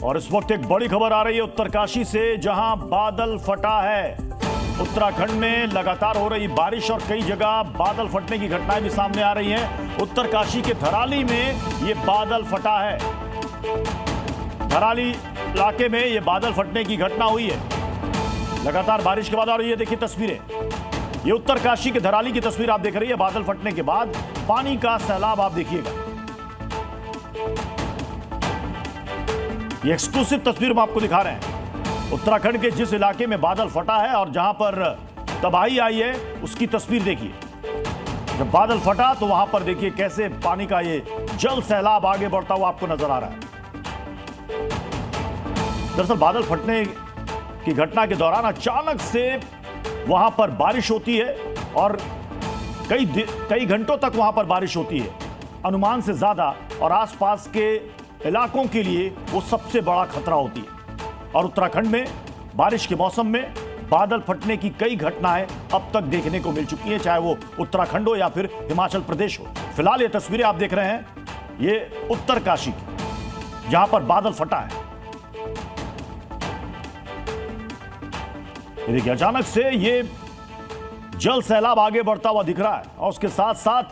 और इस वक्त एक बड़ी खबर आ रही है उत्तरकाशी से, जहां बादल फटा है। उत्तराखंड में लगातार हो रही बारिश और कई जगह बादल फटने की घटनाएं भी सामने आ रही हैं। उत्तरकाशी के धराली में ये बादल फटा है। धराली इलाके में ये बादल फटने की घटना हुई है लगातार बारिश के बाद। और ये देखिए तस्वीरें, ये उत्तरकाशी के धराली की तस्वीर आप देख रही है। बादल फटने के बाद पानी का सैलाब आप देखिएगा। ये एक्सक्लूसिव तस्वीर हम आपको दिखा रहे हैं। उत्तराखंड के जिस इलाके में बादल फटा है और जहां पर तबाही आई है उसकी तस्वीर देखिए। जब बादल फटा तो वहां पर देखिए कैसे पानी का ये जल सैलाब आगे बढ़ता हुआ आपको नजर आ रहा है। दरअसल बादल फटने की घटना के दौरान अचानक से वहां पर बारिश होती है और कई घंटों तक वहां पर बारिश होती है, अनुमान से ज्यादा, और आसपास के इलाकों के लिए वो सबसे बड़ा खतरा होती है। और उत्तराखंड में बारिश के मौसम में बादल फटने की कई घटनाएं अब तक देखने को मिल चुकी हैं, चाहे वो उत्तराखंड हो या फिर हिमाचल प्रदेश हो। फिलहाल ये तस्वीरें आप देख रहे हैं, ये उत्तरकाशी की, जहां पर बादल फटा है। ये देखिए अचानक से ये जल सैलाब आगे बढ़ता हुआ दिख रहा है और उसके साथ साथ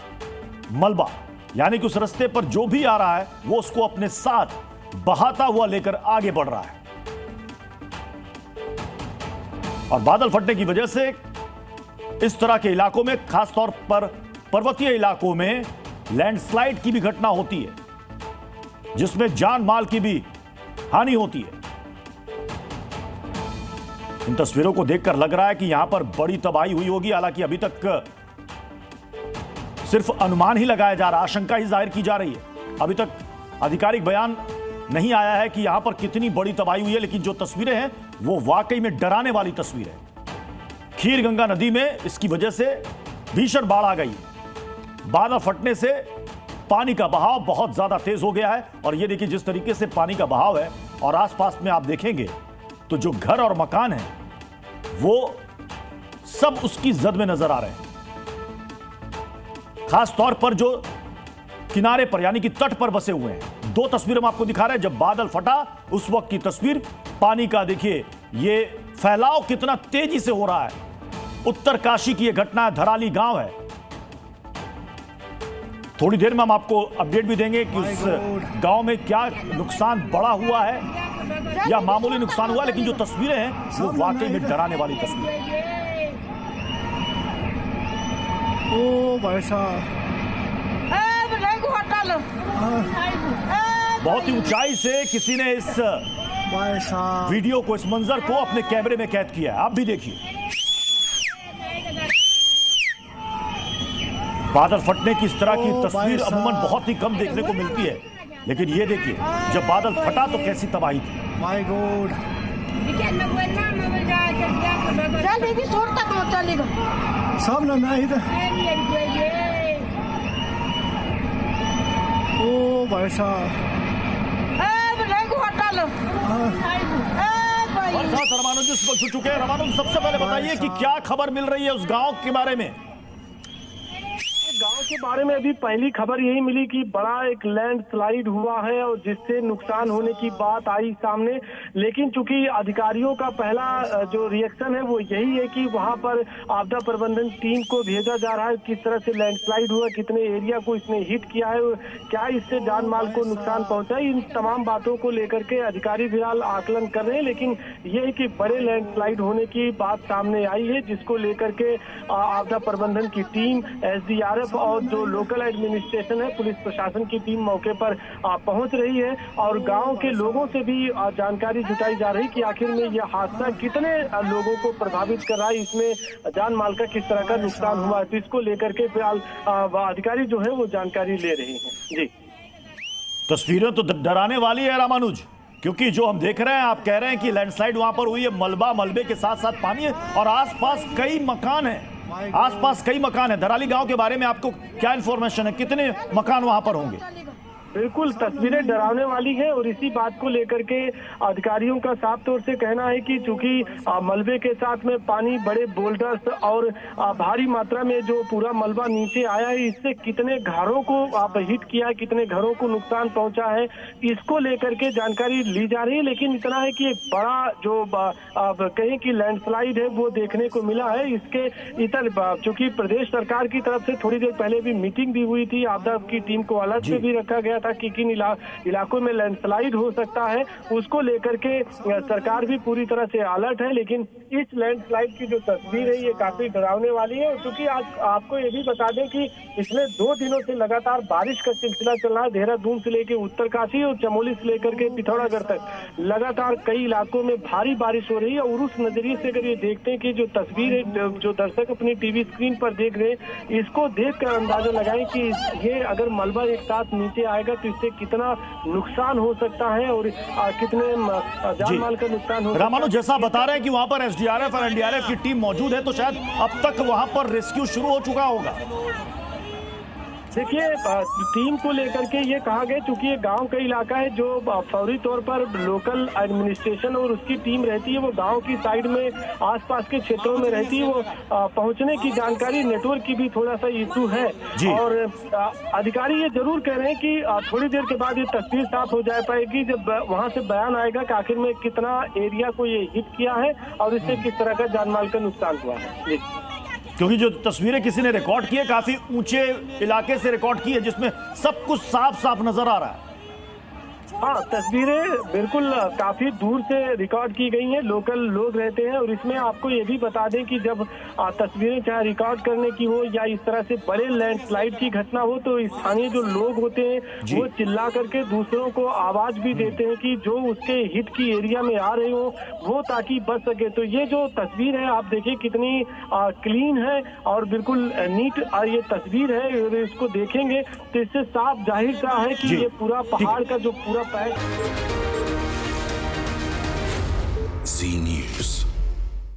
मलबा, यानी कि उस रास्ते पर जो भी आ रहा है वो उसको अपने साथ बहाता हुआ लेकर आगे बढ़ रहा है। और बादल फटने की वजह से इस तरह के इलाकों में, खासतौर पर पर्वतीय इलाकों में, लैंडस्लाइड की भी घटना होती है, जिसमें जान माल की भी हानि होती है। इन तस्वीरों को देखकर लग रहा है कि यहां पर बड़ी तबाही हुई होगी। हालांकि अभी तक सिर्फ अनुमान ही लगाया जा रहा, आशंका ही जाहिर की जा रही है। अभी तक आधिकारिक बयान नहीं आया है कि यहां पर कितनी बड़ी तबाही हुई है, लेकिन जो तस्वीरें हैं वो वाकई में डराने वाली तस्वीर है। खीर गंगा नदी में इसकी वजह से भीषण बाढ़ आ गई है। बादल फटने से पानी का बहाव बहुत ज्यादा तेज हो गया है। और ये देखिए जिस तरीके से पानी का बहाव है, और आसपास में आप देखेंगे तो जो घर और मकान है वो सब उसकी जद में नजर आ रहे हैं। खास तौर पर जो किनारे पर, यानी कि तट पर बसे हुए हैं। दो तस्वीर हम आपको दिखा रहे हैं। जब बादल फटा उस वक्त की तस्वीर, पानी का देखिए ये फैलाव कितना तेजी से हो रहा है। उत्तरकाशी की यह घटना धराली गांव है। थोड़ी देर में हम आपको अपडेट भी देंगे कि उस गांव में क्या नुकसान बड़ा हुआ है या मामूली नुकसान हुआ, लेकिन जो तस्वीरें हैं वो वाकई में डराने वाली तस्वीर है। ओ भाई साहब, बहुत ही ऊंचाई से किसी ने इस वीडियो को, इस मंजर को अपने कैमरे में कैद किया है। आप भी देखिए बादल फटने की इस तरह की तस्वीर अमूमन बहुत ही कम देखने को मिलती है, लेकिन ये देखिए जब बादल फटा तो कैसी तबाही थी। माय गॉड, सब ना मैं इधर। ओ भाई साहब, रमानुज इस वक्त चुके हैं। रमानुज, सबसे पहले बताइए कि क्या खबर मिल रही है उस गांव के बारे में? गांव के बारे में अभी पहली खबर यही मिली कि बड़ा एक लैंडस्लाइड हुआ है और जिससे नुकसान होने की बात आई सामने। लेकिन चूंकि अधिकारियों का पहला जो रिएक्शन है वो यही है कि वहां पर आपदा प्रबंधन टीम को भेजा जा रहा है। किस तरह से लैंडस्लाइड हुआ, कितने एरिया को इसने हिट किया है, क्या इससे जान माल को नुकसान पहुंचा, इन तमाम बातों को लेकर के अधिकारी फिलहाल आकलन कर रहे हैं। लेकिन ये है कि बड़े लैंडस्लाइड होने की बात सामने आई है, जिसको लेकर के आपदा प्रबंधन की टीम, SDRF और जो लोकल एडमिनिस्ट्रेशन है, पुलिस प्रशासन की टीम मौके पर पहुंच रही है। और गांव के लोगों से भी जानकारी जुटाई जा रही है कि आखिर में यह हादसा कितने लोगों को प्रभावित कर रहा है, इसमें जान माल का किस तरह का नुकसान हुआ है। तो इसको लेकर के फिलहाल अधिकारी जो है वो जानकारी ले रहे हैं। जी, तस्वीरें तो डराने वाली है रामानुज, क्योंकि जो हम देख रहे हैं, आप कह रहे हैं कि लैंडस्लाइड वहां पर हुई है, मलबा, मलबे के साथ साथ पानी है और आसपास कई मकान है। धराली गांव के बारे में आपको क्या इंफॉर्मेशन है? कितने मकान वहां पर होंगे? बिल्कुल तस्वीरें डरावने वाली है और इसी बात को लेकर के अधिकारियों का साफ तौर से कहना है कि चूंकि मलबे के साथ में पानी, बड़े बोल्डर्स और भारी मात्रा में जो पूरा मलबा नीचे आया है, इससे कितने घरों को हिट किया है, कितने घरों को नुकसान पहुंचा है, इसको लेकर के जानकारी ली जा रही है। लेकिन इतना है कि एक बड़ा जो कहें कि लैंडस्लाइड है वो देखने को मिला है। इसके इतर चूंकि प्रदेश सरकार की तरफ से थोड़ी देर पहले भी मीटिंग भी हुई थी, आपदा की टीम को अलर्ट पे भी रखा गया था कि किन इलाकों में लैंडस्लाइड हो सकता है, उसको लेकर के सरकार भी पूरी तरह से अलर्ट है। लेकिन इस लैंडस्लाइड की जो तस्वीर है ये काफी डरावने वाली है, क्योंकि आज आपको ये भी बता दें कि पिछले 2 दिनों से लगातार बारिश का सिलसिला चल रहा है। देहरादून से लेकर उत्तरकाशी और चमोली से लेकर के पिथौरागढ़ तक लगातार कई इलाकों में भारी बारिश हो रही है। और उस नजरिए से अगर ये देखते हैं कि जो तस्वीर है जो दर्शक अपनी टीवी स्क्रीन पर देख रहे हैं, इसको देखकर अंदाजा लगाएं कि ये अगर मलबा एक साथ नीचे आएगा तो इससे कितना नुकसान हो सकता है और कितने जान माल का नुकसान हो। रामानु, जैसा बता रहे हैं कि वहां पर एसडीआरएफ और एनडीआरएफ की टीम मौजूद है, तो शायद अब तक वहां पर रेस्क्यू शुरू हो चुका होगा। देखिए, टीम को लेकर के ये कहा गया, चूंकि ये गांव का इलाका है जो फौरी तौर पर लोकल एडमिनिस्ट्रेशन और उसकी टीम रहती है, वो गांव की साइड में आसपास के क्षेत्रों में रहती है। वो पहुंचने की जानकारी, नेटवर्क की भी थोड़ा सा इशू है। और अधिकारी ये जरूर कह रहे हैं कि थोड़ी देर के बाद ये तस्वीर साफ हो जा पाएगी जब वहां से बयान आएगा कि आखिर में कितना एरिया को ये हिट किया है और इससे किस तरह का जानमाल का नुकसान हुआ है। क्योंकि जो तस्वीरें किसी ने रिकॉर्ड की है, काफी ऊंचे इलाके से रिकॉर्ड की है, जिसमें सब कुछ साफ साफ नजर आ रहा है। हाँ, तस्वीरें बिल्कुल काफी दूर से रिकॉर्ड की गई हैं, लोकल लोग रहते हैं। और इसमें आपको ये भी बता दें कि जब तस्वीरें चाहे रिकॉर्ड करने की हो या इस तरह से बड़े लैंडस्लाइड की घटना हो, तो स्थानीय जो लोग होते हैं वो चिल्ला करके दूसरों को आवाज भी देते हैं कि जो उसके हिट की एरिया में आ रहे हो वो ताकि बच सके। तो ये जो तस्वीर है आप देखिए कितनी क्लीन है और बिल्कुल नीट ये तस्वीर है। इसको देखेंगे तो इससे साफ जाहिर सा है कि ये पूरा पहाड़ का जो पूरा Z News.